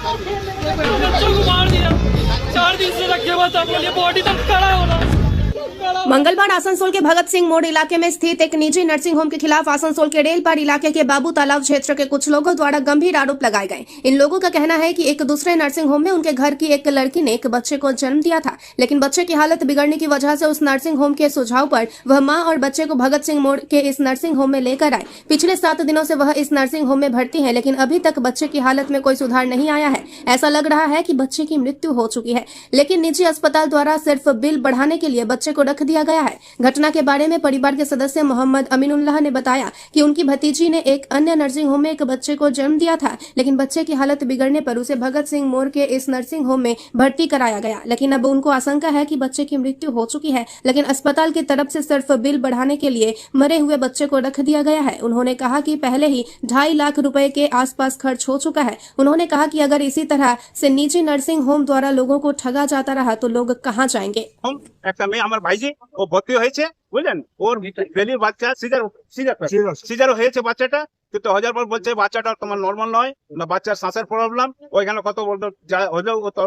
बच्चों को मार दिया, 4 दिन से रखे हुआ था, बोलिए बॉडी तक खड़ा हो रहा। मंगलवार आसनसोल के भगत सिंह मोड़ इलाके में स्थित एक निजी नर्सिंग होम के खिलाफ आसनसोल के रेलपार इलाके के बाबू तालाब क्षेत्र के कुछ लोगों द्वारा गंभीर आरोप लगाए गए। इन लोगों का कहना है कि एक दूसरे नर्सिंग होम में उनके घर की एक लड़की ने एक बच्चे को जन्म दिया था, लेकिन बच्चे की हालत बिगड़ने की वजह से उस नर्सिंग होम के सुझाव पर वह मां और बच्चे को भगत सिंह मोड़ के इस नर्सिंग होम में लेकर आए। पिछले 7 दिनों से वह इस नर्सिंग होम में भर्ती है, लेकिन अभी तक बच्चे की हालत में कोई सुधार नहीं आया है। ऐसा लग रहा है कि बच्चे की मृत्यु हो चुकी है, लेकिन निजी अस्पताल द्वारा सिर्फ बिल बढ़ाने के लिए बच्चे को रख दिया गया है। घटना के बारे में परिवार के सदस्य मोहम्मद अमीनुल्लाह ने बताया कि उनकी भतीजी ने एक अन्य नर्सिंग होम में एक बच्चे को जन्म दिया था, लेकिन बच्चे की हालत बिगड़ने पर उसे भगत सिंह मोड़ के इस नर्सिंग होम में भर्ती कराया गया। लेकिन अब उनको आशंका है कि बच्चे की मृत्यु हो चुकी है, लेकिन अस्पताल की तरफ से सिर्फ बिल बढ़ाने के लिए मरे हुए बच्चे को रख दिया गया है। उन्होंने कहा कि पहले ही 2.5 लाख रुपए के आसपास खर्च हो चुका है। उन्होंने कहा कि अगर इसी तरह से निजी नर्सिंग होम द्वारा लोगों को ठगा जाता रहा तो लोग कहां जाएंगे। একটা মেয়ে আমার ভাইজি ও ভর্তি হয়েছে বুঝলেন, ওর বেলির বাচ্চা সিজার হয়েছে বাচ্চাটা, কিন্তু হাজার পর বলছে বাচ্চাটা তোমার নর্মাল নয় না, বাচ্চার শ্বাসের প্রবলেম। ওইখানে কত বলতো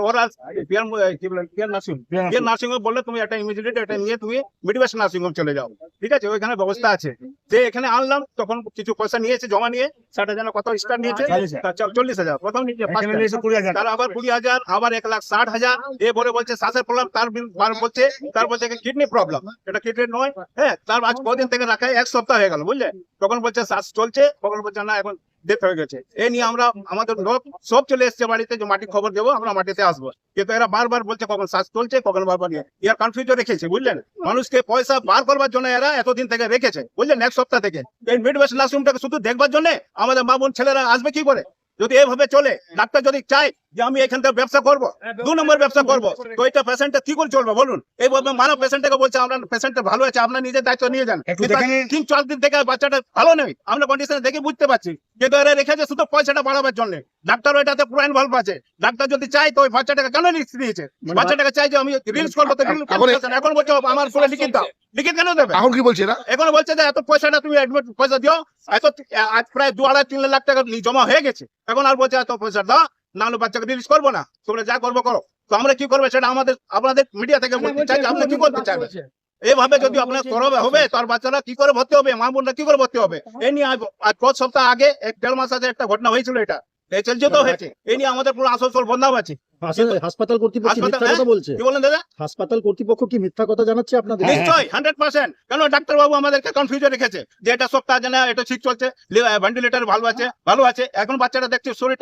ওরা পিয়ার নার্সিং হোম বললে তুমি একটা ইমিডিয়েট এটা নিয়ে তুমি মিডওয়েস্ট নার্সিং হোম চলে যাও, ঠিক আছে, ওইখানে ব্যবস্থা আছে। যে এখানে আনলাম তখন কিছু পয়সা নিয়েছে, জমা নিয়ে 60,000 কত স্টার নিয়েছে, 40,000 প্রথম নিয়েছে, তার আবার 20,000, আবার 1,60,000। এরপরে বলছে শ্বাসের প্রবলেম, তার বলছে কিডনি প্রবলেম, এটা কিডনি নয়। হ্যাঁ, তার আজ কদিন থেকে রাখা 1 সপ্তাহ হয়ে গেল বুঝলে, তখন বলছে শ্বাস চলছে, তখন বলছে না এখন ডেথ হয়ে গেছে। এই নিয়ে আমরা আমাদের লোক সব চলে এসছে বাড়িতে যে মাটি খবর দেবো, আমরা মাটিতে আসবো, কিন্তু এরা বারবার বলছে কখন শ্বাস চলছে কখন বারবার নিয়ে ইয়ার কনফিউজন রেখেছে বুঝলেন। মানুষকে পয়সা বার করবার জন্য এরা এতদিন থেকে রেখেছে বুঝলেন, 1 সপ্তাহ থেকে। এই মিডওয়েস্ট নার্সিংটাকে শুধু দেখবার জন্য আমাদের মা বোন ছেলেরা আসবে কি করে? যদি এভাবে চলে, ডাক্তার যদি চায় যে আমি এখান থেকে ব্যবসা করবো, 2 নম্বর ব্যবসা করবো, তো এটা পেশেন্টটা কি করে চলবে বলুন? এইভাবে মানব পেশেন্টটাকে বলছে আমরা পেশেন্টটা ভালো আছে, আপনার নিজের দায়িত্ব নিয়ে যান। 3-4 দিন থেকে বাচ্চাটা ভালো নেই, আমরা কন্ডিশনে দেখে বুঝতে পারছি, কিন্তু এরা রেখেছে শুধু পয়সাটা বাড়াবার জন্য। ডাক্তার ওইটাতে পুরো ইনভলভ আছে। ডাক্তার যদি চাই তো ওই বাচ্চাটাকে কেন রিস্ক নিয়েছে? বাচ্চাটাকে চাই যে আমি রিলিজ করবো, তো এখন বলছে আমার পুরো লিখিত দাও। লিখিত কেন দেবে? এখন কি বলছে না? এখন বলছে যে এত পয়সাটা তুমি অ্যাডমিট পয়সা দিও, এত আজ প্রায় 2-2.5-3 লাখ টাকা জমা হয়ে গেছে। এখন আর বলছে এত পয়সা দাও, না হলে বাচ্চাকে রিলিজ করবো না, তোমরা যা করবো করো। তো আমরা কি করবো সেটা আপনাদের মিডিয়া থেকে বলতে চাই, আপনি কি করতে চাইবেন? এইভাবে যদি আপনার করবে হবে, তার বাচ্চারা কি করে ভর্তি হবে, মা বোনরা কি করে ভর্তি হবে? এই নিয়ে আজ 5 সপ্তাহ আগে 1-1.5 মাস আগে একটা ঘটনা হয়েছিল, এটা চলছে তো হয়েছে। এই নিয়ে আমাদের পুরো আসানসোল বদনাম আছে। হাসপাতাল কর্তৃপক্ষ মিথ্যা কথা বলছে। কি বলেন দাদা? হাসপাতাল কর্তৃপক্ষ কি মিথ্যা কথা জানাচ্ছে আপনাদের? নিশ্চয়ই 100%। কেন ডাক্তার বাবু আমাদেরকে কনফিউজন রেখেছে যে এটা সপ্তাহ জানা এটা ঠিক চলছে, ভেন্টিলেটর ভালো আছে। এখন বাচ্চাটা দেখছে শরীরটা